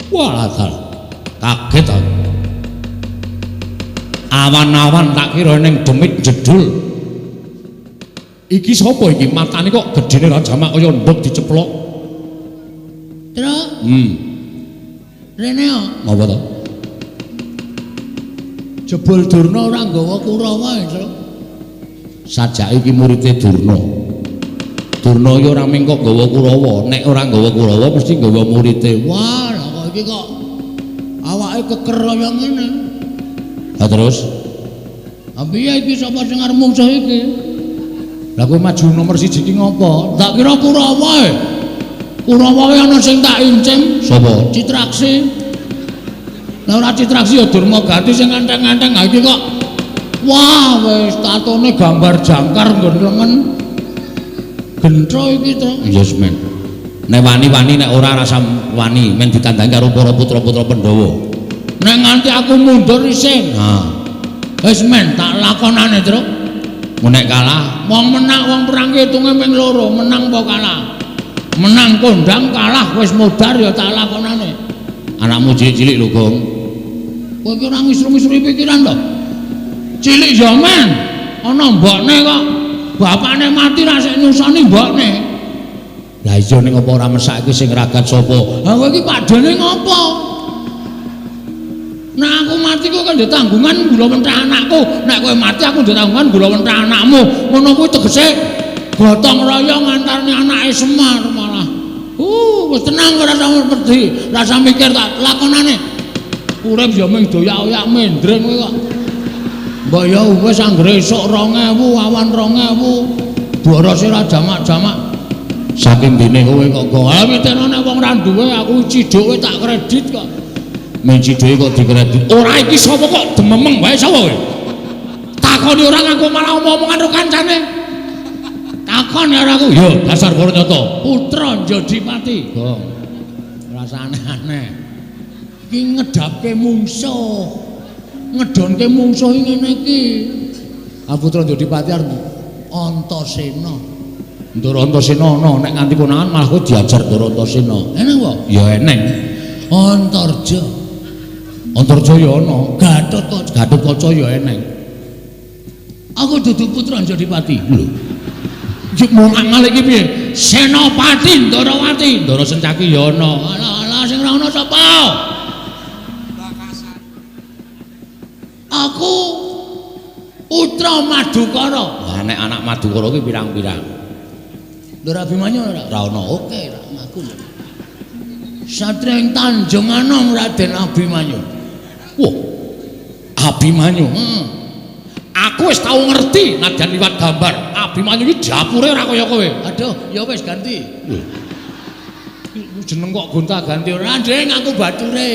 Waladal. Kaget aku. Awan-awan tak kira ning demit jedul. Iki sapa iki? Matane kok gedene ra jamak kaya nduk diceplok. Terus? Rene yo. Apa to? Jebul Durna ora nggawa Kurawa, Tru. Sajake iki murite Durna. Durna ya ora mung kok nggawa Kurawa, nek ora nggawa Kurawa mesti nggawa murite. Wah, lha kok iki kok awake keker kaya ngene. Ha terus? Piye iki sapa sing arep mungsuh iki? Lah kowe maju nomor 1 iki ngopo? Tak kira Kurawa. Kurawa ana sing tak incim. Sapa? Citraksi. Lah ora Citraksi ya Durma Gati sing nganteng-nganteng ha iki kok. Wah, wis tatone gambar jangkar nggon lengen. Gentro iki to. Yes, men. Nek wani-wani nek ora rasa wani, men ditandhangi karo para putra-putra Pandhawa. Nek nganti aku mundur isin. Nah, Wis men tak lakonane, Tru. mun nek kalah, Wong menang wong perang hitunge ping loro, menang apa kalah? Menang kondang kalah wis modar ya tak lakonane. anakmu cilik-cilik lho, Gong. Kowe iki ora ngisru-ngisrui pikiran to? Cilik ya men. Ana mbokne kok. Bapakne mati ra sik nyusoni mbokne. Lah iya ning apa ora mesake sing ragat sapa? Ha kowe iki padane ngopo? Nek aku mati kok kan tanggungan gula mentah anakku. Nek kowe mati aku tanggungan gula mentah anakmu. Ngono kuwi tegese gotong royong antarane anake Semar malah. Wis tenang ora sampe pedhi, ora sampe mikir tak lakonane. Urip ya mung doyak-oyak mendring kowe kok. Mbok ya wis anggere esuk 2000, awan 2000. Borose ora jamak-jamak. Saking dene kowe kok Gong. Lah mitene nek wong ra duwe aku ciduke tak kredit kok. Menci dhewe kok dikredit. Ora iki sapa kok dememeng wae sapa kowe? Takoni orang aku malah omong-omongan karo kancane. Takon ya aku. Yo, dasar Purnyata. Putra Jodipati. Gong. Rasa aneh-aneh. Iki ngedapke mungsuh. Ngedonke mungsuh ngene iki. Putra Jodipati arep Antasena. Ndara Antasena ana nek nganti konangan malah kowe diajar Ndara Antasena. Eneng apa? Ya eneng. Antarja. Antarja ya ana. Gatotkaca ya eneng. Aku dudu putra Jodipati. Lho. Jek mau ngalih iki piye? Senopati Ndarawati. Ndara Sencaki ya ana. Alah sing ora ana sapa? Aku putra Madukara. Lah nek anak Madukara ki pirang-pirang? Ndara Abimanyu ora? Ora ana. Oke, ra ngaku lho. Satria ing Tanjung Anom Raden Abimanyu. Wah. Abimanyu. Aku wis tau ngerti nadyan liwat gambar. Abimanyu iki dapure ora kaya kowe. Aduh, ya wis ganti. Iku jeneng kok gonta-ganti ora. Ora ndeng aku bature.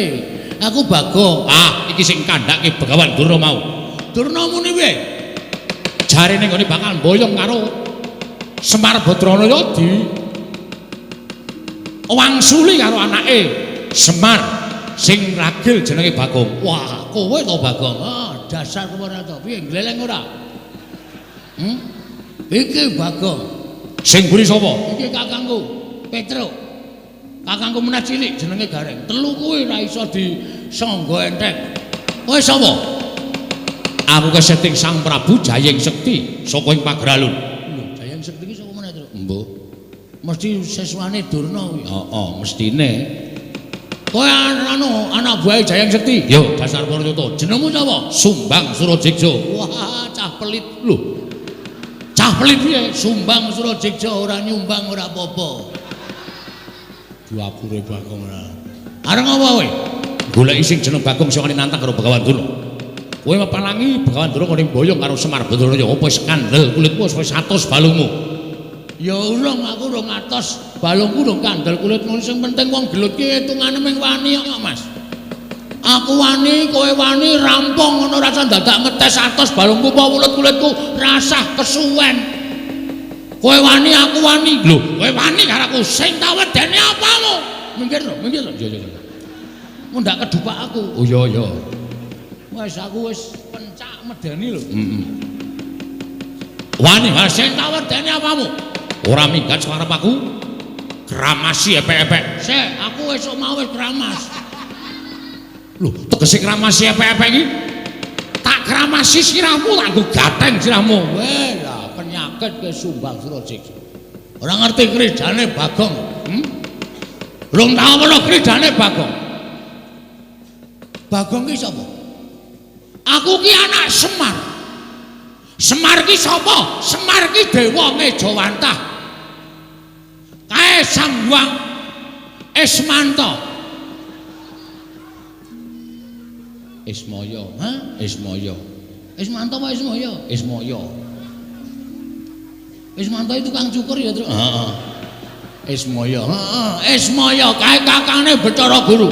Aku Bagong. Iki sing kandhake Begawan Durna mau. Durna muni piye? Jarene nggone bakal mboyong karo Semar Badranaya di wangsuli karo anake Semar sing ragil jenenge Bagong. Wah, kowe to Bagong. Dasar kowe ora to. Piye gleleng ora? Iki Bagong. Sing mburi sapa? Iki kakangku, Petruk. Kakangku menah cilik jenenge Gareng. Telu kuwi ra iso disangga entek. Kowe sapa? Aku keseting Sang Prabu Jayeng Sekti saka ing Pagralun. Lho, Jayeng Sekti iki saka meneh, Tru? Mbuh. Mesti seswane Durna kuwi. Heeh, mestine. Kowe anak buahe Jayeng Sekti. Yo, dasar Purnyata. Jenengmu sapa? Sumbang Surajigja. Wah, cah pelit. Lho. Cah pelit piye? Sumbang Surajigja ora nyumbang ora apa-apa. Duapure Bagong ora. Areng apa kowe? Goleki sing jeneng Bagong sing nantang karo Begawan Durna. Kowe mepalangi Begawan Durna kene boyong karo Semar Badranaya. Apa wis kandel kulitmu wis 100 balungmu? Ya urung aku urung atos. Balungku urung kandel kulitmu sing penting wong gelut ki hitungane ming wani kok, Mas. Aku wani, kowe wani rampung ngono rasa dadak ngetes atos balungku apa kulit-kulitku rasah kesuwen. Kowe wani aku wani. Lho, kowe wani karo aku sing tak wedeni apamu? Minggir lho. Iya. Mun ndak kedupak aku. Oh iya. Wes aku wis pencak medeni lho. Wani, Sing tak wedeni apamu? ora minggat sarep aku. Kramasi epek-epek. Sik, aku esuk mau wis keramas. Lho, tegese kramasi epek-epek iki. Tak kramasi sirahmu tak nggo gateng sirahmu. Weh lah penyakit ke Sumbang Surajiksa. Ora ngerti kridane Bagong. Belum tahu apa kridane Bagong. Bagong ki sapa? Aku ki anak Semar. Semar ki sapa? Semar ki dewa Mejawantah. Kae Sang Hyang Ismanta. Ismaya, ha? Ismaya. Ismanta apa Ismaya? Ismaya. Ismanta itu Kang Cukur ya, Tru? Heeh. Ismaya. Heeh, Ismaya kae kakane Bacara Guru.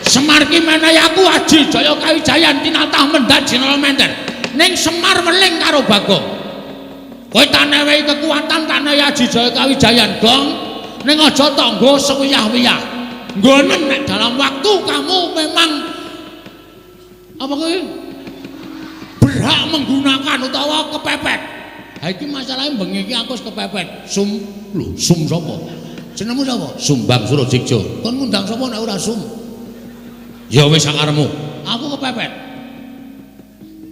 Semar ki menehi aku Aji Jaya Kawijayan tinatah mendhat Jenderal Menter. Ning Semar weling karo Bagong. Kowe tak newehi kekuatan tak newehi Aji Jaya Kawijayan, Gong. Ning aja tok nggo sewiyah-wiyah. Nggonen nek dalam waktu kamu memang apa kowe berhak menggunakan utawa kepepet. Ha iki masalahe bengi iki aku wis kepepet. Lho, sum sapa? Jenengmu sapa? Sumbang Surajiksa. Kon ngundang sapa nek ora sum? Ya wis sakaremu. Aku kepepet.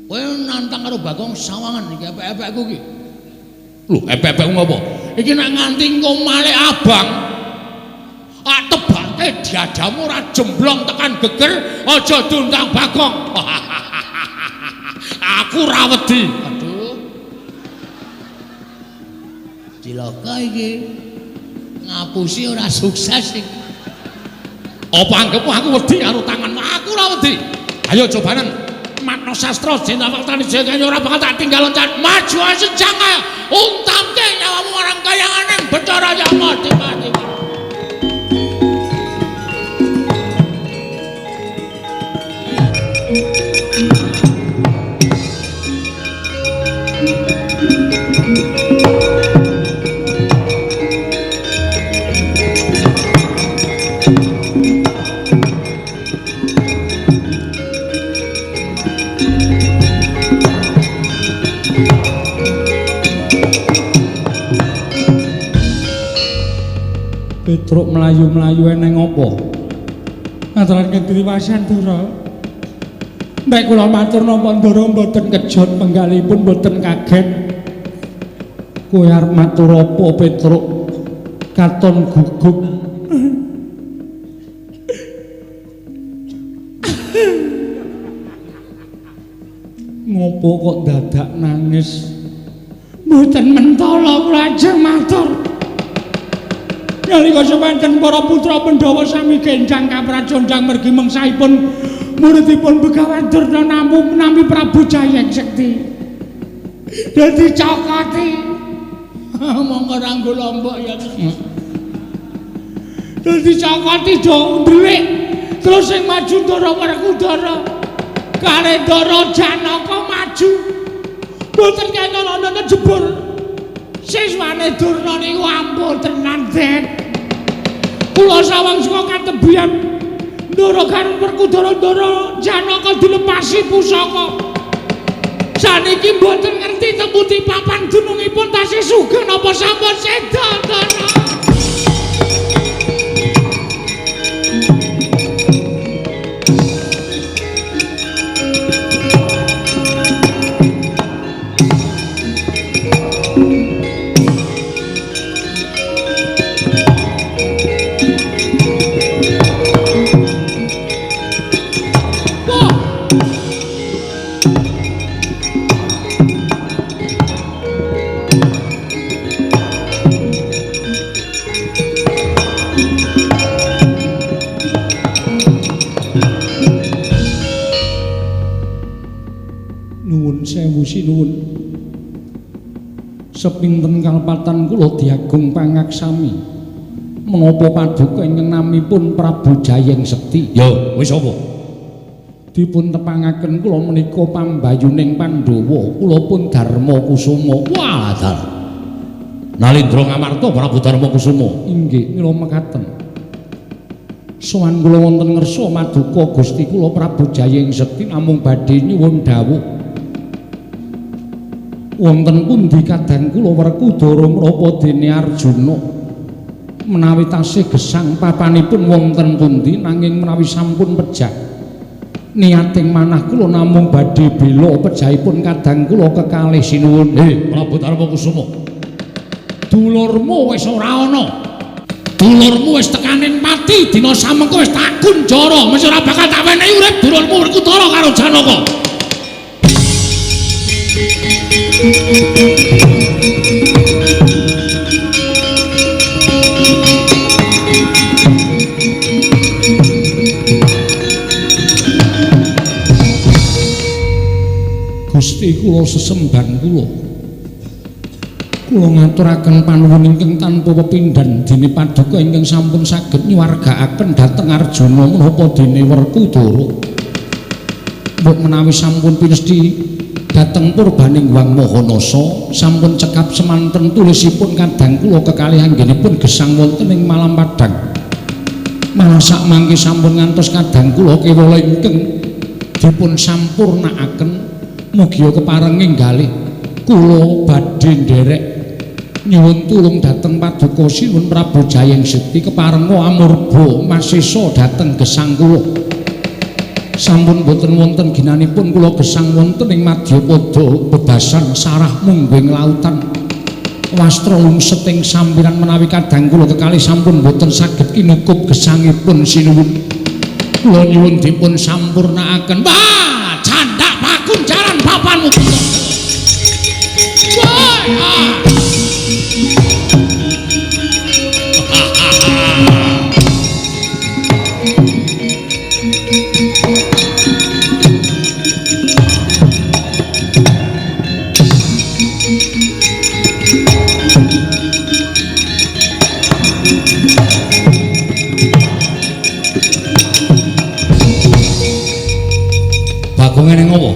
Kowe nantang karo Bagong sawangan iki epek-epekku iki. Lho, epek-epekmu ngopo? Iki nek nganti engko malih abang. Tebake diadamu ora jemblong tekan geger, aja diundang Bagong. Aku ra wedi. Aduh. Cilaka iki. Ngapusi ora sukses iki. Apa anggapmu aku wedi karo tanganmu? Aku ora wedi. Ayo cobanen. Matno sastra jeneng faktane jengene ora bakal tak tinggal loncat. Maju senjang ae. Untamke nyawamu marang kayanganing Bathara Yama mati. Petruk melayu-melayu eneng apa? Ngaturake kedriwasan Ndara. Nek kula matur napa Ndara mboten kejot penggalipun mboten kaget. Kowe arep matur apa Petruk? Katon gugup. Ngopo kok dadak nangis? Mboten mentala kula ajeng matur. Nalika semanten para putra Pandhawa sami genjang kaprajondang mergi mengsaipun muridipun Begawan Durna nampi Prabu Jayeng Sekti. Dadi cokoti. Monggo ranggo lombok ya. Dadi cokoti do ndelik. Terus sing maju Ndara Werkudara. Kare Ndara Janaka maju. Mboten kena jebul. Siswane Durna niku ampun tenan, Den. Kula sawang saka katebian Ndara karo Werkudara Ndara Janaka dilepasi pusaka. Saniki mboten ngerti tembuti papan gunungipun tasih sugih napa sampun seda, Ndara. Sinuwun sepinten kalpatan kula diagung pangaksami menapa paduka ingkang namipun Prabu Jayeng Sekti. Ya wis apa? Dipun tepangaken kula menika pambayuning Pandhawa, kula pun Darma Kusuma. Wah, dal. Nalindra Ngamarta Prabu Darma Kusuma. Inggih, mila mekaten. Sowan kula wonten ngersa maduka Gusti kula Prabu Jayeng Sekti namung badhe nyuwun dawuh. Wonten pundi kadang kula Werkudara menapa dene Arjuna menawi tasih gesang papanipun wonten pundi nanging menawi sampun pejah niating manah kula namung badhe bela pejahipun kadang kula kekalih sinuwun. Prabu Darmakusuma. Dulurmu wis ora ana. Dulurmu wis tekaning pati dina samengko wis tak kunjara, mesti ora bakal tak wenehi urip dulurmu Werkudara karo Janaka. Gusti kula sesemban kula ngaturaken panuwun ingkang tanpa pepindhan dene paduka ingkang sampun saged nyuwargakaken dhateng Arjuna menapa dene Werkudara mbok menawi sampun pinesti dhateng purbaning Wang Mahanasa sampun cekap semanten tulisipun kadang kula kekalih anggenipun gesang wonten ing Malam Padang malah sak mangke sampun ngantos kadang kula kewala ingkang dipun sampurnakaken. Mugia keparenging galih kula badhe nderek nyuwun tulung dhateng paduka sinuwun Prabu Jayeng Sekti keparenga amurba masesa dhateng gesang kula. Sampun boten wonten ginanipun kula gesang wonten ing Madyapada bebasan sarah mungging lautan. Wastra lungset ing sampiran menawi kadang kula kekalih sampun boten saged kinukup gesangipun sinuwun. Kula nyuwun dipun sampurnakaken. Candak pakunjaran papanmu. Bagong eneng apa?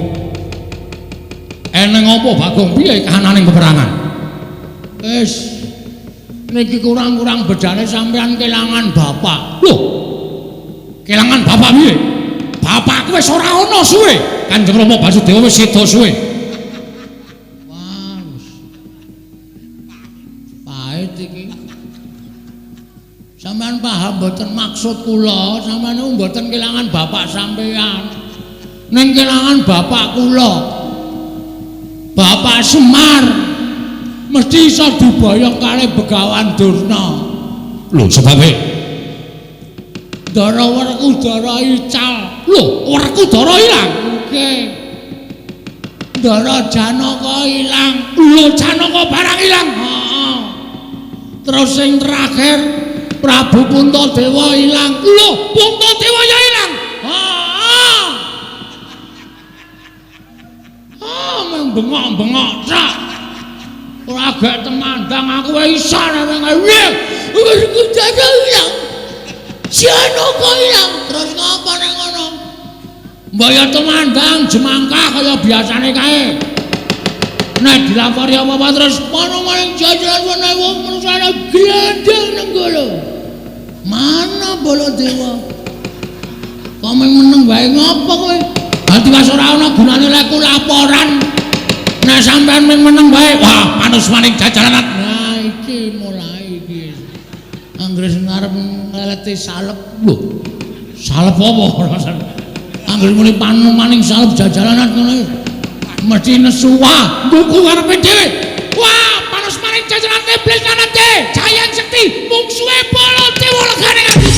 Eneng apa Bagong piye kahananing peperangan? Wis niki kurang-kurang bedane sampean kelangan bapak. Lho. Kelangan bapak piye? Bapakku wis ora ana suwe. Kanjeng Rama Basudewa wis seda suwe. Wah. Pahit iki. Sampean paham mboten maksud kula, sampean mboten kelangan bapak sampean. Ning kelangan bapak kula Bapak Semar mesti iso diboyong kalih Begawan Durna. Lho sebabe Ndara Werkudara ical. Lho Werkudara ilang. Nggih. Ndara Janaka ilang. Lho Janaka barang ilang. Heeh. Terus sing terakhir Prabu Puntadewa ilang. Lho Puntadewa ya ilang. Heeh. Bengok-bengok sak. Ora gak temandang aku wae iso nang ngene. Wis kudu ilang. Janaka ilang. Terus ngapa ning ngono? Mbaya temandang jemangkah kaya biasane kae. Nek dilapori apa-apa terus kono maring jajaran menawa wong manusa glandeng nang kono. Mana Baladewa? Kok meneng wae ngopo kowe? Ganti was ora ana gunane lek laporan. Nek sampean meneng wae, wah manus maning jajaran. Nah iki mulai iki. Anggere ngarep ngeleti salep. Lho. Salep apa? Anggere muni panu maning salep jajaran ngono. Mesti nesu wah, mbuku karepe dhewe. Wah, manus maning jajaran iblis kanate. Jayeng Sekti mungsuhe Baladewa legane ati.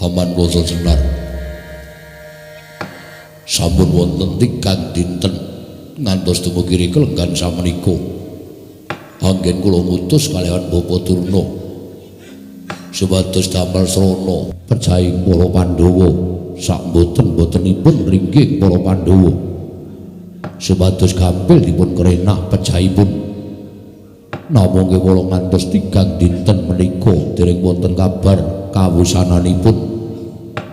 Paman Boso Senar sampun wonten tigang dinten ngantos dumugi kelenggan samenika anggen kula ngutus kaliyan Bapak Durna supados damel srana percaying para Pandhawa sak boten-botenipun ringgih para Pandhawa supados gampil dipun kerenah pejahipun namung kula ngantos tigang dinten menika dereng wonten kabar kawusananipun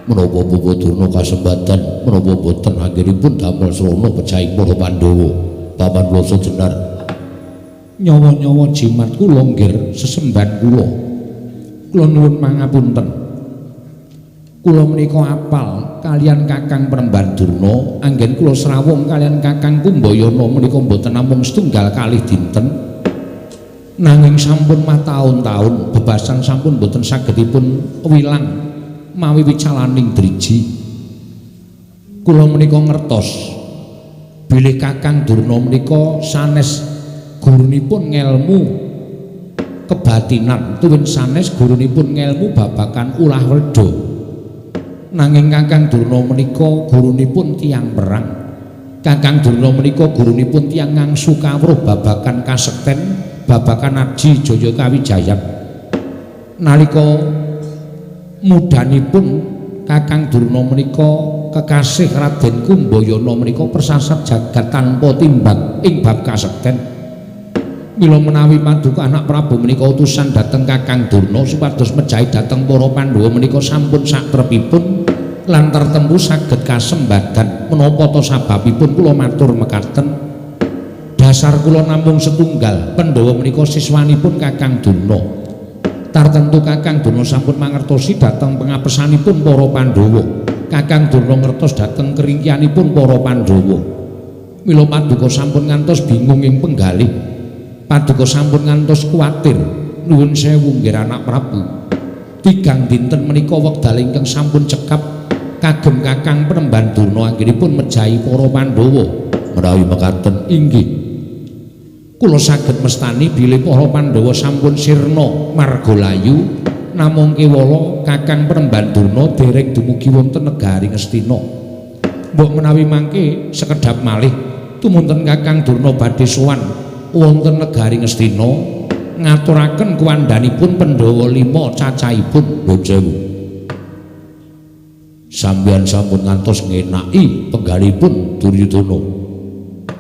menapa Bapak Durna kasembatan menapa boten anggenipun damel srana pejahing para Pandhawa. Paman Boso Senar Nyawa-nyawa jimat kula nggih sesemban kula. Kula nuwun pangapunten. Kula menika apal kalian Kakang Premban Durna, anggen kula srawung kalian Kakang Kumbayana menika mboten namung setunggal kalih dinten. Nanging sampun mataun-taun bebasan sampun mboten sagedipun wilang mawi wicalaning driji. Kula menika ngertos bilih Kakang Durna menika sanes gurunipun ngelmu kebatinan tuwin sanes gurunipun ngelmu babakan ulah werda. Nanging Kakang Durna menika gurunipun tiyang perang. Kakang Durna menika gurunipun tiyang ngangsu kawruh babakan kasekten, babakan aji jaya kawijayan. Nalika mudanipun Kakang Durna menika kekasih Raden Kumbayana menika persasat jagat tanpa timbang ing bab kasekten. Mila menawi paduka anak Prabu menika utusan dhateng Kakang Durna supados mejahi dhateng para Pandhawa menika sampun satrepipun lan tartemtu saged kasembadan menapa ta sababipun kula matur mekaten. Dasar kula namung setunggal Pandhawa menika siswanipun Kakang Durna. Tartemtu Kakang Durna sampun mangertosi dhateng pengapesanipun para Pandhawa. Kakang Durna ngertos dhateng keringkianipun para Pandhawa. Mila paduka sampun ngantos bingung ing penggalih. Paduka sampun ngantos kuwatir. Nuwun sewu nggih anak Prabu. Tigang dinten menika wekdal ingkang sampun cekap kagem Kakang Premban Durna anggenipun mejahi para Pandhawa. Menawi mekaten inggih kula saged mestani bilih para Pandhawa sampun sirna margalayu namung kewala Kakang Premban Durna dereng dumugi wonten negari Ngastina. Mbok menawi mangke sekedhap malih tumunten Kakang Durna badhe sowan wonten negari Ngastina ngaturaken kuwandhanipun Pandhawa 5 cacahipun. Nuwun sewu. Sampeyan sampun ngantos ngenaki penggalipun Duryudana.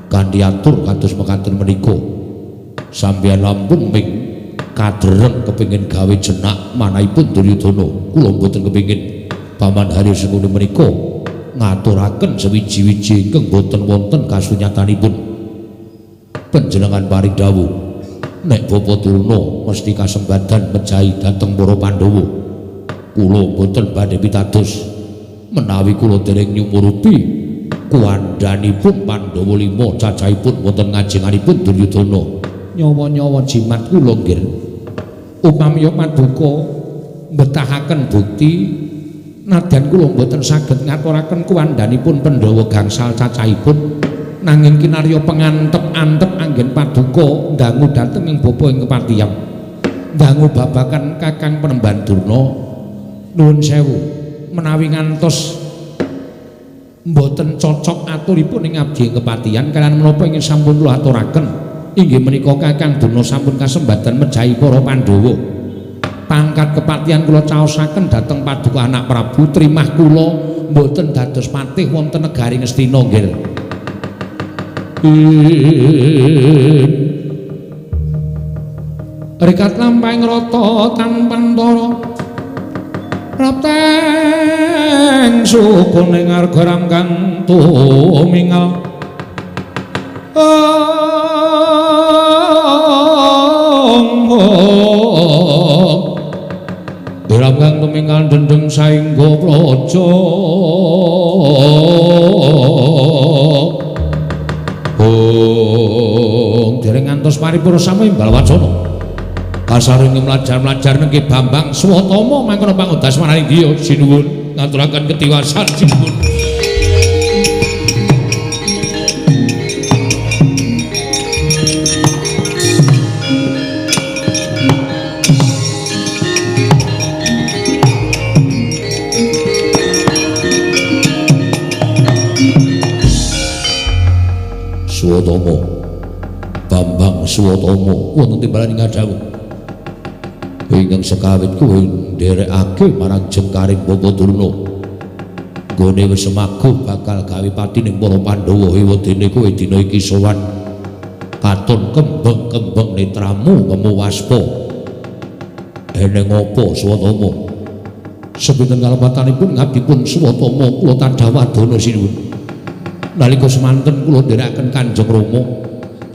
Kanthi atur kados mekaten menika. Sampeyan lampun ming kadreng kepengin gawe jenak manahipun Duryudana. Kula mboten kepengin paman hari sengune menika ngaturaken sewiji-wiji ingkang boten wonten kasunyatanipun. Panjenengan paring dawuh nek Bapa Durna mesti kasembadan mejahi dhateng para Pandhawa. Kula boten badhe pitados menawi kula dereng nyumurupi kuwandhanipun Pandhawa 5 cacahipun wonten ngajenganipun Duryudana. Nyawa-nyawa jimat kula nggih upami paduka mbetahaken bukti nadyan kula boten saged ngaturaken kuwandhanipun Pandhawa gangsal cacahipun. Nanging kinarya pengantep-antep anggen paduka ndangu dhateng ing bapa ing kepatihan. Ndangu babakan Kakang Premban Durna. Nuwun sewu menawi ngantos mboten cocok aturipun ing abdi ing kepatihan kalian menapa ingin sampun kula aturaken inggih menika Kakang Durna sampun kasembadan mejahi para Pandhawa. Pangkat kepatihan kula caosaken dhateng paduka anak Prabu trimah kula mboten dados patih wonten negari Ngastina nggih. Rikat lampahing rata tanpa antara rapteng sukuning arga ramkang tumingal ramkang tumingal dendeng saingga praja. Dereng ngantos paripurna samimbal wacana kasaring mlajar-mlajar nengke Bambang Swatama mangkana pangundas maraning griya sinuwun ngaturaken ketiwasan sinuwun. Swatama Bambang Swatama wonten timbalan ngadhawuh ingkang sekawit kowe nderekake marang jengkaring Bapa Durna. Gone wis semaguh bakal gawe pati ning para Pandhawa ewadene kowe dina iki sowan katon kembang-kembang netramu kemu waspa. Eneng apa Swatama? Sepinten kalepatanipun ngabdipun Swatama kula tandhawadana sinuwun. Nalika semanten kula nderekaken Kanjeng Rama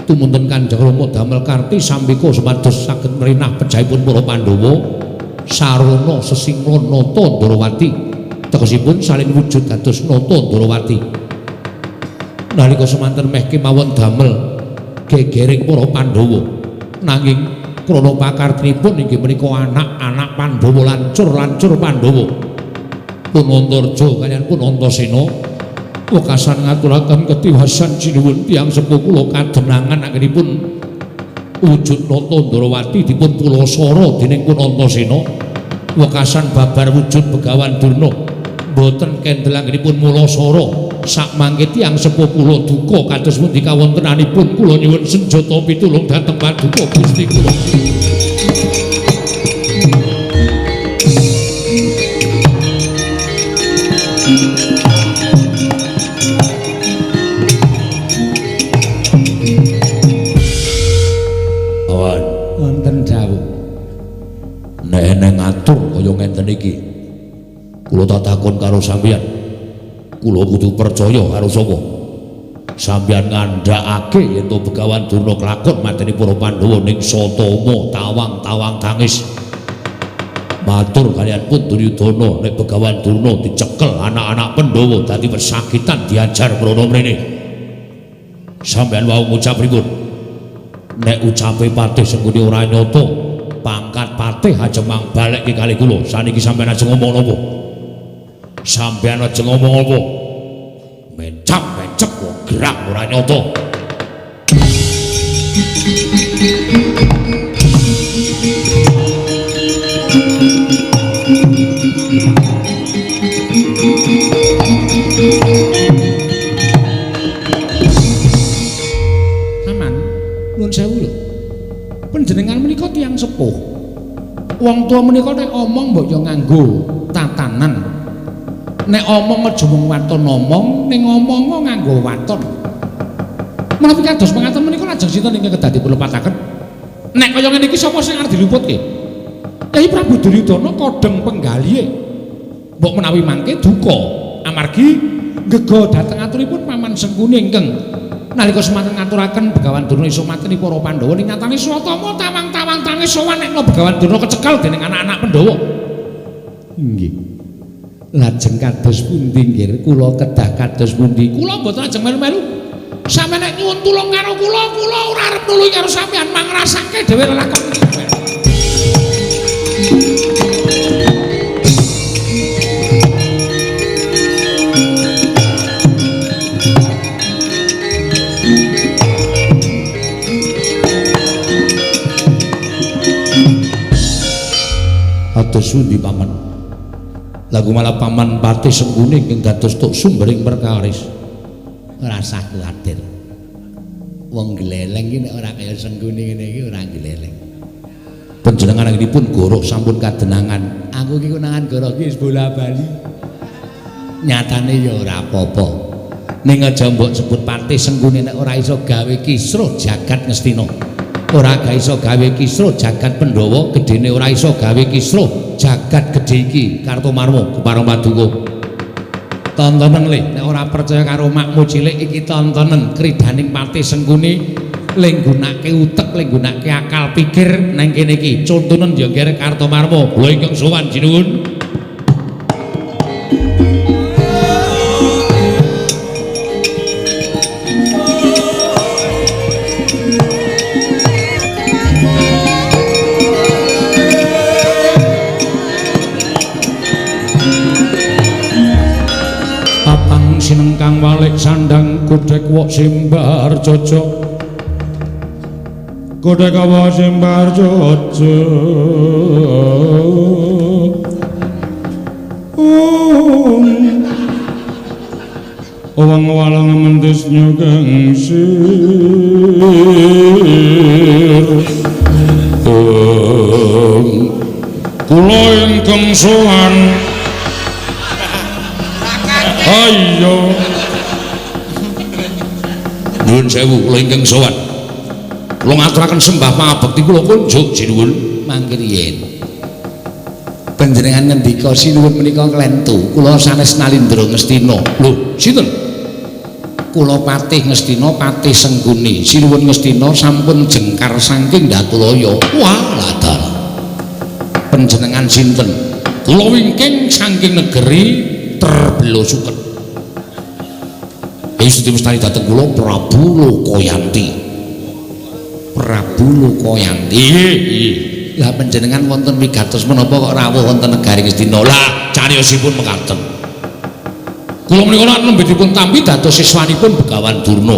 Tumunten Kanjeng Rama damel karti sampika supados saged mrenah pejahipun para Pandhawa sarana sesingla nata Ndarawati tegesipun salin wujud dados nata Ndarawati. Nalika semanten meh kemawon damel gegering para Pandhawa nanging krana pakartinipun inggih menika anak-anak Pandhawa lancur Pandhawa pun Antarja kaliyan pun Antasena wekasan ngaturaken ketiwasan sinuwun tiyang sepuh kula kadenangan anggenipun wujud nata Ndarawati dipun pulasara dening pun Antasena wekasan babar wujud Begawan Durna boten kendel anggenipun mulasara sakmangke tiyang sepuh kula duka kados pundi kawontenanipun kula nyuwun senjata pitulung dhateng paduka Gusti kula. Awan wonten dawuh nek eneng ngatur kaya ngenten iki kula tak takon karo sampeyan kula kudu percaya karo sapa sampeyan ngandhakake yen to Begawan Durna kelakon mateni para Pandhawa ning Satama tawang tangis matur kalian pun Duryudana nek Begawan Durna dicekel anak-anak Pandhawa dadi pesakitan diajar mrono mrene sampeyan wau ngucap pripun nek ucape patih sengguni ora nyata pangkat patih ajeng balik ki kali kula saniki sampeyan aja ngomong napa sampeyan aja ngomong apa mencap wong gerak ora nyata aman nuwun sewu lho panjenengan menika tiyang sepuh wong tua menika nek omong mbok yo nganggo tatanan nek omong aja mung waton omong ning ngomong nganggo waton menawi kados pangaten menika lajeng sinten ingkang kedadi pelepataken nek kaya ngene iki sapa sing arep diluputke Kyai Prabu Duryudana kodheng penggalihe mbok menawi mangke duka amargi ngega dhateng aturipun Paman Sengkuni ingkang nalika semanten ngaturaken Begawan Durna iso mateni para Pandhawa ning nyatane swatama tawang tangis sowan nek Begawan Durna kecekel dening anak-anak Pandhawa nggih lajeng kados pundi nggih kula kedah kados pundi kula mboten ajeng melu-melu sampeyan nek nyuwun tulung karo kula ora arep nulungi karo sampeyan mangrasake dhewe lelakon atus pundi paman lagu malah Paman Patih Sengkuni ing dados tuk sumbering perkaris ora usah kuwatir wong gleleng iki nek ora kaya Sengkuni ngene iki ora gleleng panjenengan anggenipun goro sampun kadenangan aku iki konangan goro iki wis bola-bali nyatane ya ora apa-apa ning aja mbok sebut Patih Sengkuni nek ora iso gawe kisruh jagat Ngastina ora ga iso gawe kisruh jagat Pandhawa gedene ora iso gawe kisruh jagat gedhe iki Kartomarma Kepareng Paduka tontonen le nek ora percaya karo makmu cilik iki tontonen kridaning Patih Sengkuni ling gunake utek ling gunake akal pikir nang kene iki contonen ya nggih Kartomarma kula ingkang sowan jinuwun sineng kang walik sandang godhek wok simbar cocok godhek wok simbar cocok wong walang mentis nyugeng sir kula ingkang sowan ayo nuwun sewu kula ingkang sowan kula ngaturaken sembah pangabekti kula kunjuk jinuwun mangke riyen panjenengan ngendika sinuwun menika klentu kula sanes Nalindra Ngastina lho sinten kula patih Ngastina patih Sengkuni sinuwun Ngastina sampun jengkar saking Datulaya. Wah ladal panjenengan sinten? Kula wingking saking negeri Terbelosuken. Istri mestani dateng kula Prabu Lokayanti. Prabu Lokayanti. Nggih. Lah panjenengan wonten wigatos menapa kok rawuh wonten negari Ngastina? Lah cariyosipun mekaten. Kula menika nembe dipun tampi dados siswanipun Begawan Durna.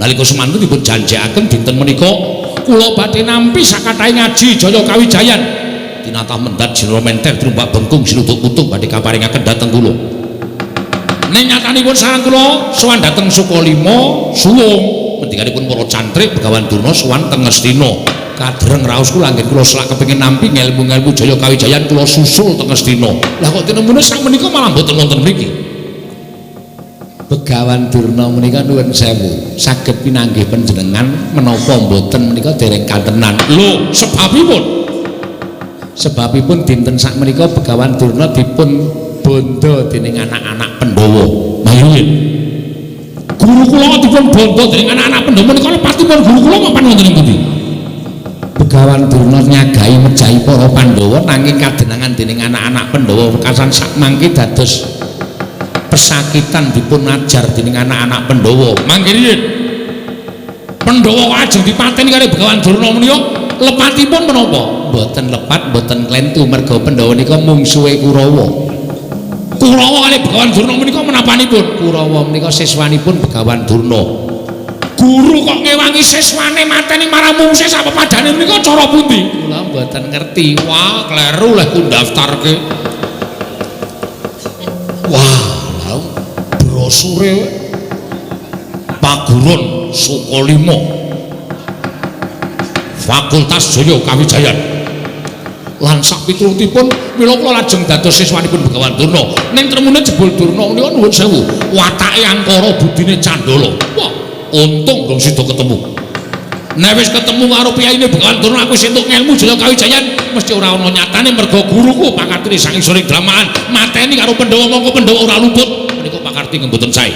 Nalika semanten dipun janjikaken dinten menika kula badhe nampi sakatahe ngaji Jaya Kawijayan. Tinatah mendat General Menter Trumbak Bengkung Sinuduk Putung badhe kaparingaken dhateng kula. Ning nyatanipun sareng kula sowan dhateng Sukalima suwung mendikanipun para cantrik Begawan Durna sowan teng Ngastina. Kadreng raos kula anggen kula selak kepengin nampi ngelmu-ngelmu Jaya Kawijayan kula susul teng Ngastina. Lah kok tinemune sak menika malah mboten wonten mriki. Begawan Durna menika nuwun sewu saged pinanggih panjenengan menapa mboten menika dereng kantenan. Lho, sebabipun dinten sak menika Begawan Durna dipun bondo dening anak-anak Pandhawa. Mayuhin. Guru kula dipun bondo dening anak-anak Pandhawa menika lepatipun guru kula mapan wonten ing pundi? Begawan Durna nyagahi mejahi para Pandhawa nanging kadenangan dening anak-anak Pandhawa wekasan sak mangke dados pesakitan dipun ajar dening anak-anak Pandhawa. Mangke riyen Pandhawa ajeng dipateni kali Begawan Durna menika lepatipun menapa? Mboten lepat, mboten klentu merga Pandhawa nika mungsuhe Kurawa. Kurawa kali Begawan Durna menika menapanipun? Kurawa menika siswanipun Begawan Durna. Guru kok ngewangi siswane mateni marang mungsuhe sak pepadane menika cara pundi? Kula mboten ngerti. Wah, kleru leh ku daftarke. Wah, brosure Paguron Sukalima Fakultas Jaya Kawijayan lan sak pitulutipun mila kula lajeng dados siswanipun Begawan Durna. Ning tremune jebul Durna menika nuwun sewu watake angkara budine Candala. Wah, untung dong sida ketemu. Nek wis ketemu karo piyaine Begawan Durna aku wis entuk ngelmu Jaya Kawijayan mesti ora ana nyatane merga guruku pakartine sak isoring dramaan mateni karo Pandhawa mongko Pandhawa ora luput. Menika pakarti mboten sae.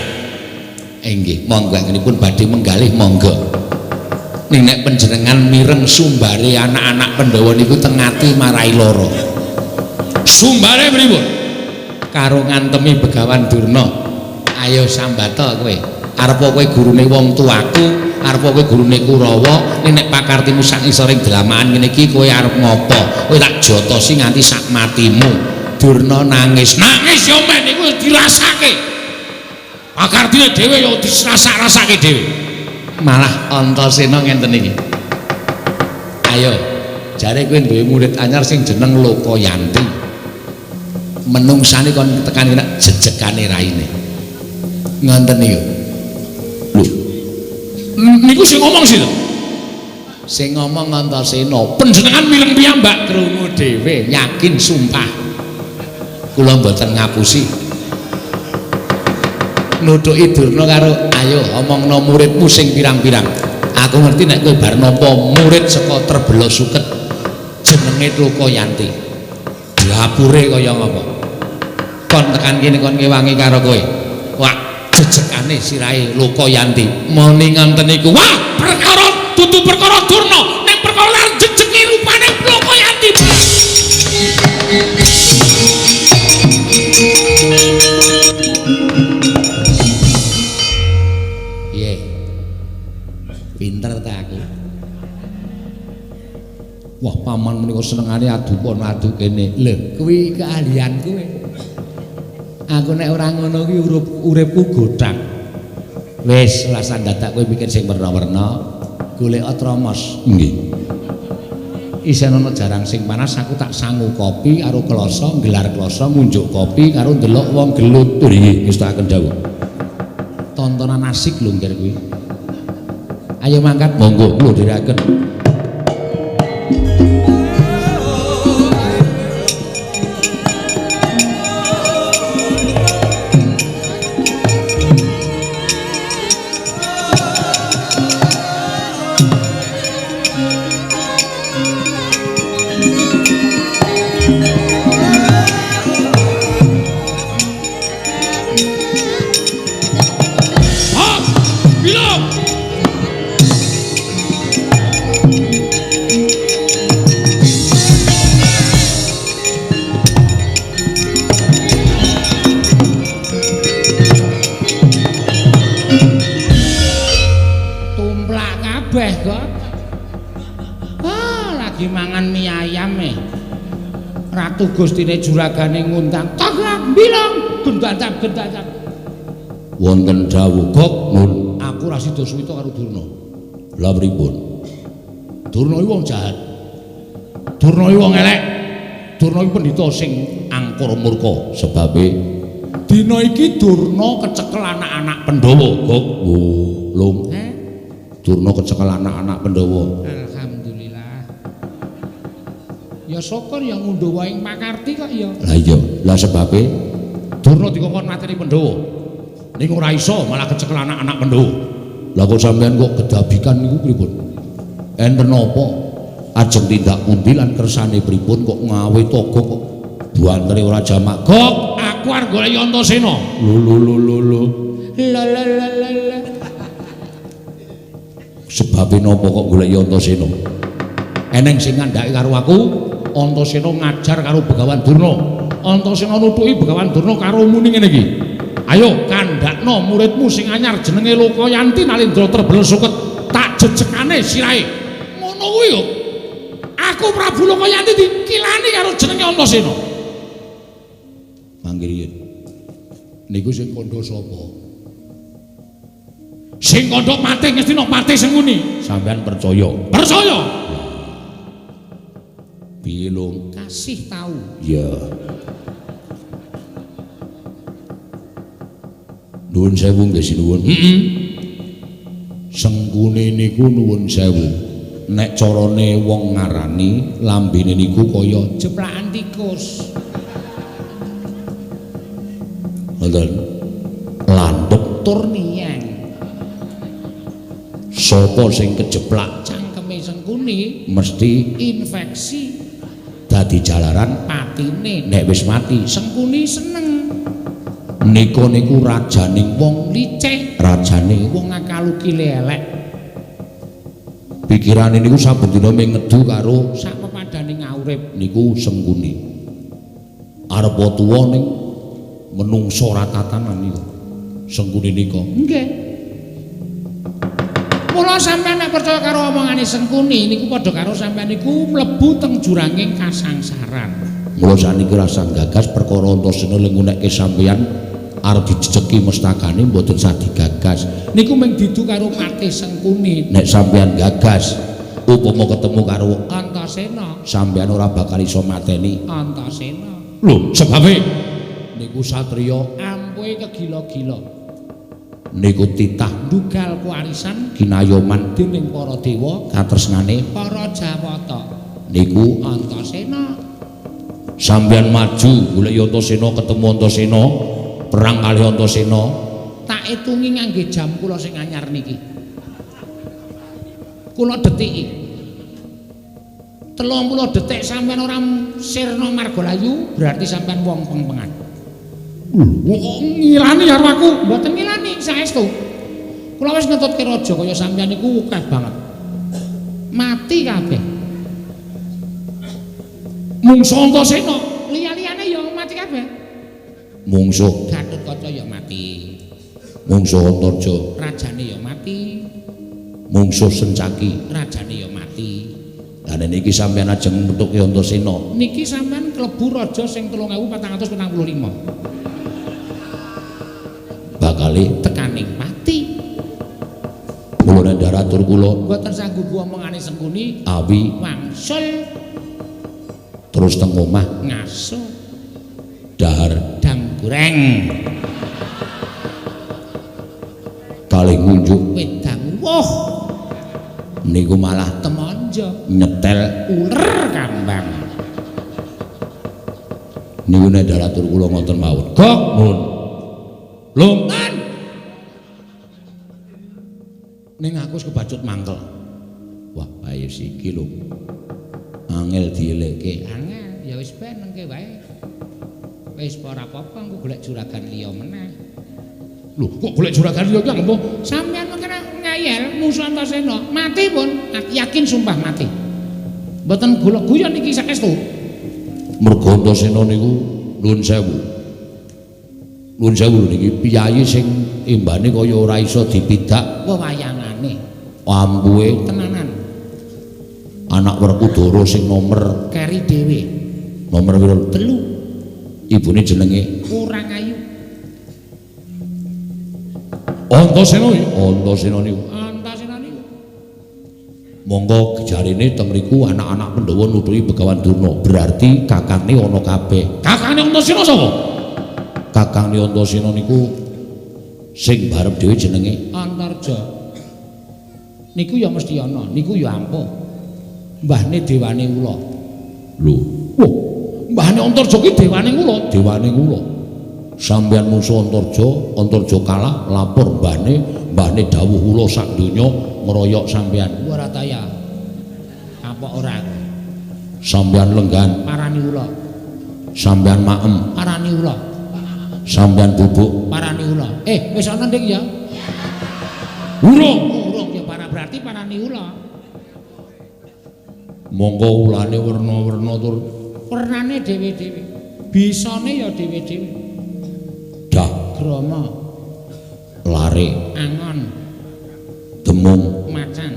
Nggih, monggo ngenipun badhe menggalih monggo. Ning nek panjenengan mireng sumbare anak-anak Pandhawa niku teng ati marai lara. Sumbare pripun? Karo ngantemi Begawan Durna. Ayo sambata kowe. Arep kowe gurune wong tuaku, arep kowe gurune Kurawa, nek pakartimu sak isoring dramaan ngene iki kowe arep ngopo? Kowe tak jotosi nganti sak matimu. Durna nangis. Nangis yo men iku dirasake. Pakartine dhewe yo dirasa-rasake dhewe. Malah Antasena ngenten iki. Ayo, jare kowe duwe murid anyar sing jeneng Lokayanti. Menungsane kon tekan nek jejegane raine. Ngoten niku. Lho. Niku sing ngomong sinten? Sing ngomong Antasena. Panjenengan mileng piyambak krungu dhewe, yakin sumpah. Kula mboten ngapusi. Nutuki Durna karo ayo omongno muridmu sing pirang-pirang. Aku ngerti nek kowe bar nampa murid saka Terbelosuken jenenge Lokayanti. Dapure kaya ngapa? Kon tekan kene kon ngewangi karo kowe. Wah, jejegane sirahe Lokayanti. Muni ngoten niku. Wah, perkara dudu perkara Durna, ning perkara jejegi rupane Lokayanti. Pinter ta aku. Wah, paman menika senengane adu pon adu kene. Lho, kuwi keahlian kowe. Aku nek ora ngono ki uripku godhang. Wis lasan dadak kowe mikir sing werna-werna, golek Atramos. Nggih. Isen ana jarang sing panas aku tak sangu kopi karo kloso, gelar kloso munjuk kopi karo ndelok wong gelut. Nggih, wis tak akan dawuh. Tontonan asik lho ngger kuwi. Ayo mangkat monggo kula dherekaken. kabeh kok. Lagi mangan mie ayam Ratu Gustine juragane ngundang. Tograk bilang gendacap. Wonten dawuh Gok nun. Aku ra sida suwita karo Durna. Lah pripun? Durna iki wong jahat. Durna iki wong elek. Durna iki pendhita sing angkur murka. Sebabe dina iki Durna kecekel anak-anak Pandhawa, Gok. Oh, Lung. Durna kecekel anak-anak Pandhawa. Alhamdulillah. Ya syukur ya ngundha wae pakarti kok ya. Lah iya, lah sebabe Durna dikongkon materi Pandhawa. Ning ora iso malah kecekel anak-anak Pandhawa. Lah kok sampean kok kedabikan niku pripun? Enten apa? Ajeng tindak pundi lan kersane pripun kok ngawe togo kok buantere ora jamak? Gok, aku arep golek Antasena. Lho. La. Sebabe napa kok golek Antasena? Eneng sing ngandhake karo aku, Antasena ngajar karo Begawan Durna. Antasena nutuki Begawan Durna karo muni ngene iki. Ayo kandhakno muridmu sing anyar jenenge Lokayanti Nalindra Terbel Suket tak jejekane sirahe. Ngono kuwi yo. Aku Prabu Lokayanti dikilani karo jenenge Antasena. Mangke riyen. Niku sing kandha sapa? Sing kandha Patih Ngastina Patih Sengkuni. Sampean percaya? Percaya. Piye Lung? Kasih tahu. Ya. Nuwun sewu nggih sinuwun. Sengkune niku nuwun sewu. Nek carane wong ngarani lambene niku kaya jeplakan tikus. Ngoten. Landhep Tur niyang. sapa sing kejeplak Cangkeme Sengkuni mesti infeksi. dadi jalaran Patine nek wis mati. Sengkuni seneng. Nika niku rajaning wong Licik. rajane Wong akaluki elek. pikirane niku saben dina ming ngedu karo Sak pepadane ngaurip. niku Sengkuni. Arep tuwa ning menungso ratatanan niku. Sengkuni nika. Nggih. Mula sampeyan nek percaya karo omongane Sengkuni niku padha karo sampeyan niku mlebu teng juranging kasangsaran. Mula saniki rasa gagas perkara Antasena lengunekke sampeyan arep dijejeki mestakane mboten sah digagas. Niku mung didu karo Patih Sengkuni. Nek sampeyan gagas upama ketemu karo Antasena. sampeyan ora bakal iso mateni Antasena. lho sebabe niku satriya Ampuhe kegila-gila. niku titah Ndugal kuwarisan kinayoman dening para dewa katresnane para Jawata. niku Antasena. sampeyan maju golek Antasena ketemu Antasena perang kalih Antasena Tak itungi ngangge jam kula sing anyar niki. Kula detiki. 30 detik sampean ora sirna Margalayu berarti sampean wong pengpengan. Ngilani karo aku, mboten ngilani saestu. Kula wis ngetutke raja kaya sampean niku akeh banget. Mati kabeh. Mungsu Antasena, liya-liyane ya mati kabeh. mungsuh Gatotkaca ya mati. mungsuh Antarja Rajane ya mati. mungsuh Sencaki Rajane ya mati. lan niki sampeyan ajeng metuke Antasena Niki sampean klebu raja sing 3445. bakale Tekaning mati. kula ndaratur kula Mboten sanggup omongane Sengkuni awi wangsul terus teng omah ngaso dahar dang goreng kalih ngunjuk wedang woh niku malah temonjo nyetel uler kambang. niku nek ndaratur kula ngoten mawon. Gok nun. Lungan. Ning aku wis kebacut mangkel. Wah, ayo siki lho. Angel dielekke. Angel ya wis ben nengke wae. Wis ora apa-apa engko golek juragan liya meneh. Lho, kok golek juragan liya ki apa? Sampeyan kena ngayel musuh Antasena, mati pun yakin sumpah mati. Mboten golek guyon iki saestu. Mergo Antasena niku nuwun sewu. Nuwun sewu niki piyayi sing imbane kaya ora iso dipidak Wewayangane. ampuhe tenanan. anak Werkudara sing nomer Keri dhewe. nomor piro 3 ibune jenenge Kurang ayu. Antasena niku Antasena niku. monggo jarine teng mriku anak-anak Pandhawa nutuhi Begawan Durna berarti kakangne ana kabeh. Kakane Antasena sapa? Kakangne Antasena niku sing barep dhewe jenenge Antarja. Niku ya mesti ana, niku ya ampuh. Mbahne dewane kula. lho Wah, mbahne Antarja ki dewane kula. dewane kula sampeyan musuh Antarja kalah lapor mbahne dawuh kula sak donya ngeroyok sampeyan Warataya. Apa ora? sampeyan lenggan Parani kula. sampeyan maem Parani kula. sampeyan bubuk Parani kula. Wis ana Dik ya. urung Urung ya berarti parani kula. monggo ulane werna-werna tur Wernane dhewe-dhewe. Bisane ya dhewe-dhewe. dah Grama, lare angon, demung macan,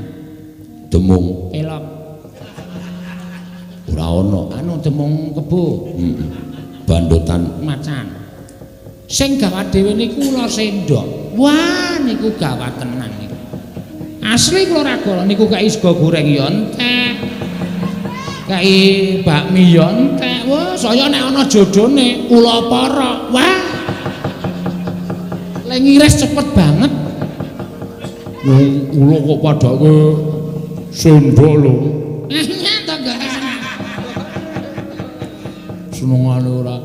demung pelok. ora ana Anu demung kebo, bandotan macan. Sing gawat dhewe niku ula sendok. Wah, niku gawat tenan niku. Asli kula ora golo niku kaya sego goreng ya entek. Kaya bakmi ya entek. Wah, saya nek ana jodone ula para. Wah. Lek ngiris cepet banget. ula kok padake sendok lho Nyata gak senengane ora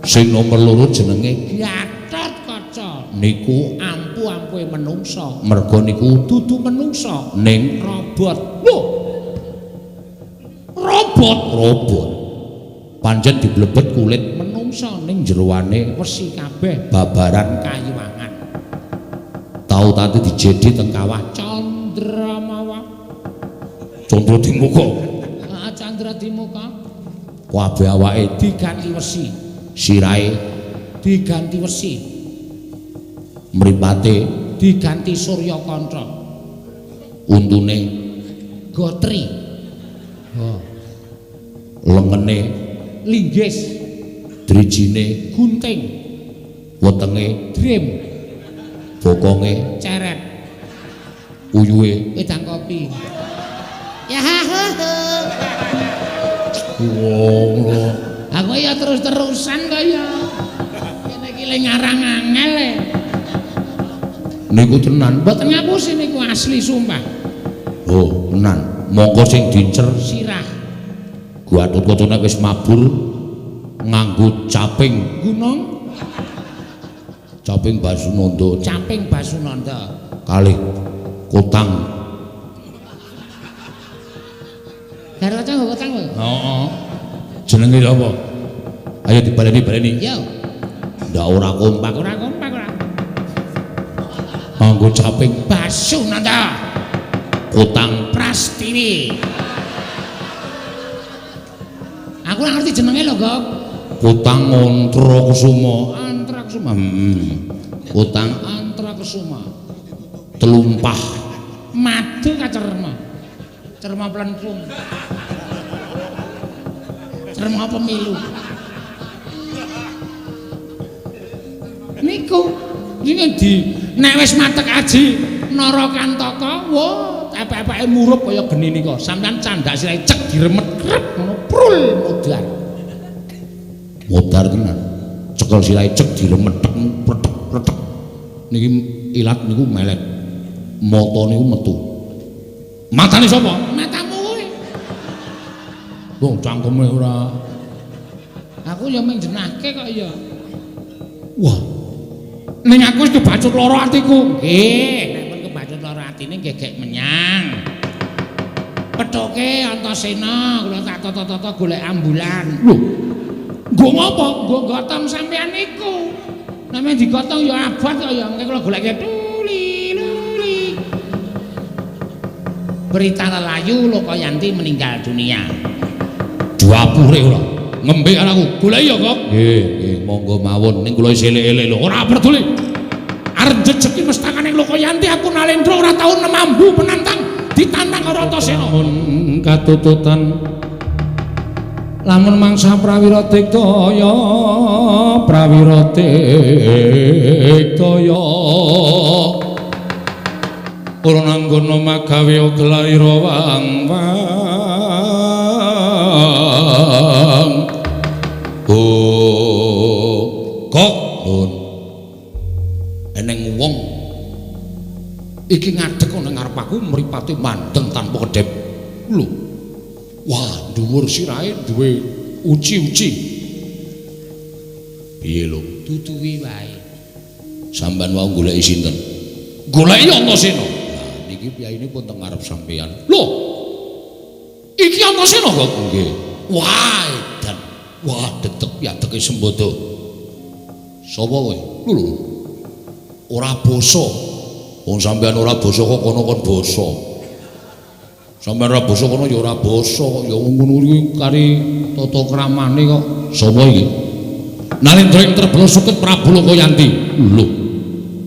sing nomor 2 jenenge Gatot Kaca. niku Ampu-ampuhe menungsa. merga niku Dudu menungsa, ning robot. Loh. robot pancen diblebet kulit Menungsa ning jeroane wesi kabeh babaran kayiwangan. tau tadi dijedi teng kawah Candramawa. condro di muka Candra di muka kabeh awake diganti wesi, sirahe diganti wesi, mripate diganti Surya Kanca, untune Gotri, lengene Linggis, drijine Gunting, wetenge Dream, bokonge Ceret, uyuhe wedang kopi. Ya wong aku ya terus-terusan kok ya. Kene iki le ngarang angel e. niku tenan Mboten ngapusi niku asli sumpah. oh tenan monggo sing dincer Sirah, Gatotkaca nek wis mabur nganggo caping Gunung, Basunanda Caping Basunanda. kalih kotang Karo kacang kok. heeh jenenge apa ayo dibaleni Yo, ndak ora kompak ora kompak ora. nganggo caping Basunanda, kotang Prastiwi. Aku ora ngerti jenenge lho, Gok. kotang Antrakusuma Antrakusuma. kotang Antrakusuma. telumpah Madu kacerma. Cerma plentung. Cerma pemilu. Niku di nek wis matek aji Narakantaka, wah, epek-epeke murup kaya geni nika. Sampeyan candak sirahe cek diremet krep ngono prul modar. modar tenan cekel sirahe cek diremet pletek niki ilat niku melet mata niku metu matane sapa Matamu kowe. wong cangkeme ora Aku ya mung jenahke kok ya. wah Ning aku wis kebacut lara atiku. Nggih, nek pun kebacut lara atine gegek menyang. Pethoke Antasena kula tak tata-tata golek ambulan. lho Nggo ngopo? Nggo gotong sampean niku. Nek men digotong ya abot kok ya, engke kula golek tuli. Berita Lelayu Lokayanti meninggal dunia. duapure ora Ngembe karo aku. Golek ya, Kok. nggih monggo mawon ning kula isih elek-elek lho ora peduli arep jejeki mestakaning Lokayanti aku Nalendra ora tau mambu penantang ditantang karo Antasena. Lamun katututan lamun mangsa prawira diktaya kula nanggono magawe gelaira wang-wang kok nun eneng wong iki ngadeg nang ngarep aku mripate mandeng tanpa kedep lho wah dhuwur sirahe duwe uci-uci piye lho tutuwi wae sampean wau goleki sinten goleki Antasena nah niki piyaine pun teng ngarep sampean lho iki Antasena kok nggih wah edan wah detek piadeke sembodo sapa kowe lho ora basa wong sampean ora basa kok kono kon basa sampeyan ora basa kono ya ora basa kok ya ngono iki kari tata kramane kok sapa iki Nalendra ing Trebana Suket Prabu Lokayanti lho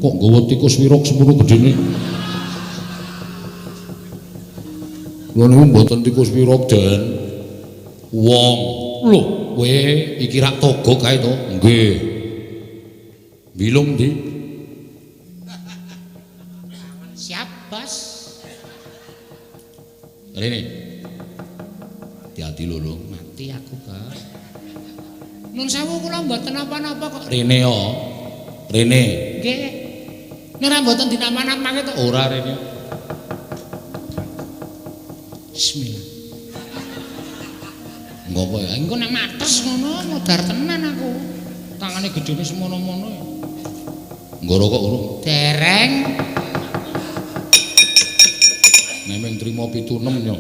kok nggawa tikus wirok semono gedene lho niku mboten tikus wirok Den wong lho kowe iki rak togo kae to nggih bilung ndi Siap, Bos. Rene. Hati-hati lho, Mati aku, Kak. Nun sewu kula mboten napa-napa kok. Rene yo. Rene. Nggih. Nek mboten dinapa-napake to. Ora Rene. Bismillah. Ngopo ya? Engko nek mates ngono modar tenan aku. Tangane gedene semono-mono. Nggoro kok urung. Dereng. Nemeng trimo 76 yo.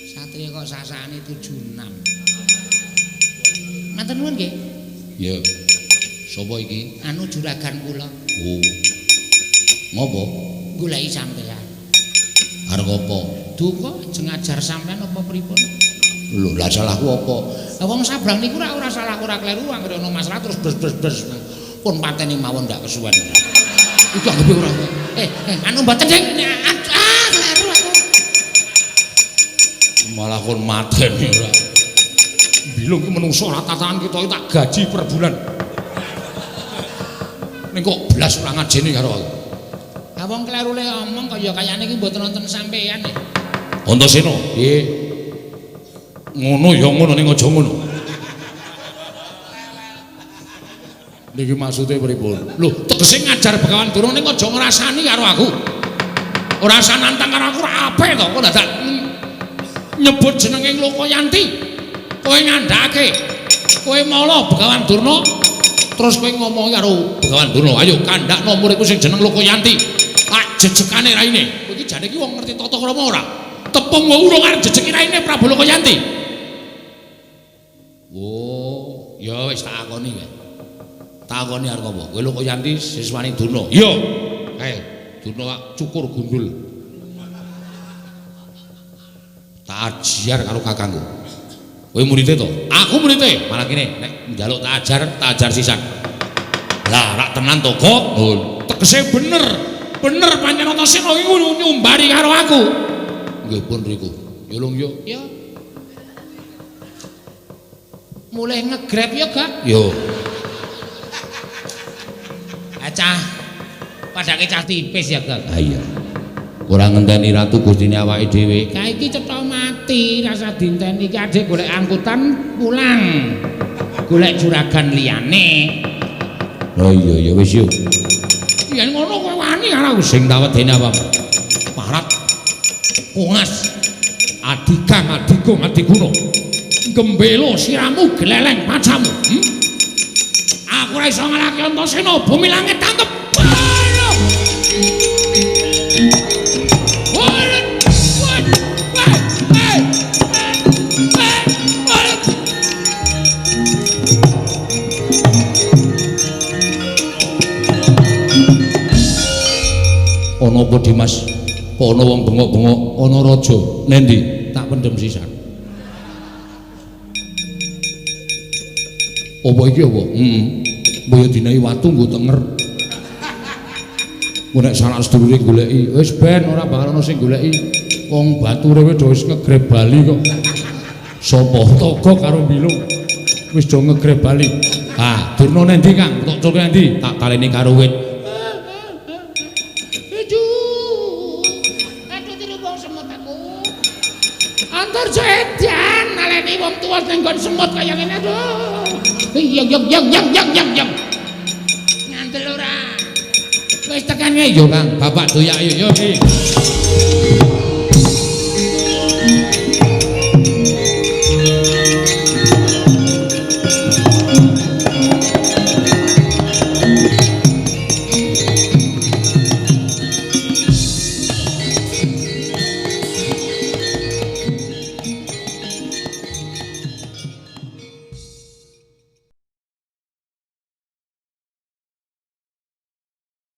Satria kok sasane 76. Matur nuwun nggih. Ya. Sapa iki? Anu juragan kula. Oh. Ngopo? Goleki sampean. Arep apa? Duka ajeng ngajar sampean apa pripun? Lho, lah salahku apa? Lah wong sabrang niku ora salah ora kleru anggere ana masalah terus bres. Pun pateni mawon ndak kesuwen. Iku anggepe ora. Anu mboten sing kleru aku. Malah kon mateni ora. Bilung ki menungso ora tatahan kita iki tak gaji per bulan. Ning kok blas ora ngajeni karo aku. Lah wong kleru le omong kaya kayane iki mboten wonten sampeyan. Antasena, piye? Ngono ya ngono ning aja ngono. Niki maksude pripun? Lho, tegese ngajar Begawan Durna ning aja ngrasani karo aku. Ora usah nantang karo aku ora apik to, kok dadak nyebut jenenge Lokayanti. Kowe ngandhake. Kowe mala Begawan Durna terus kowe ngomong karo Begawan Durna, ayo kandhakno muridku sing jeneng Lokayanti. Tak jejekane raine. Kowe iki jane iki wong ngerti tata krama ora? Tepung wae urung arep jejeki raine Prabu Lokayanti. Oh, ya wis tak akoni wae. Takoni arep apa? Kowe Lokayanti siswane Durna. Iya. Durna cukur gundul. Tak ajar karo kakangku. Kowe murid to? Aku murid. Malah kene nek njaluk tak ajar sisan. Lah rak tenan to kok. Oh, tegese bener pancen Antasena iki nyumbari karo aku. Nggih pun riku. Yulung yo. Ya. Mulai ngegrab ya, Gak? Yo. Cah padake cah tipis ya, Gak. Ah iya. Ora ngenteni ratu gustine awake dhewe. Ka iki cetha mati, rasa dinteni iki adek golek angkutan pulang. Golek juragan liyane. Oh iya ya wis yo. Yen ngono kowe wani karo Sing tak wedeni apa? Parat. Kungas. Adigang adiguna. Gembelo siramu geleleng pacamu. Aku ora iso ngalahke Antasena, bumi langit tangkep. Ana apa Dimas? Kok ana wong bengok-bengok, ana raja. Nendi? Tak pendem sisan. Apa iki apa? Mbaya dinehi watu nggo tenger. Ku nek sanak sedulure goleki, wis ben ora bakal ana sing goleki. Wong bature wis ngegreb bali kok. Sapa toga karo Bilo wis do ngegreb bali. Ah, durna nendi Kang? Tok culke nendi? Tak taleni karo wit. Aduh tiru wong semut aku. Antar sedan naleni wong tuwa ning nggon semut kaya ngene aduh. Yang. Ngandel ora. Wis tekan yo Kang, bapak doyak yo.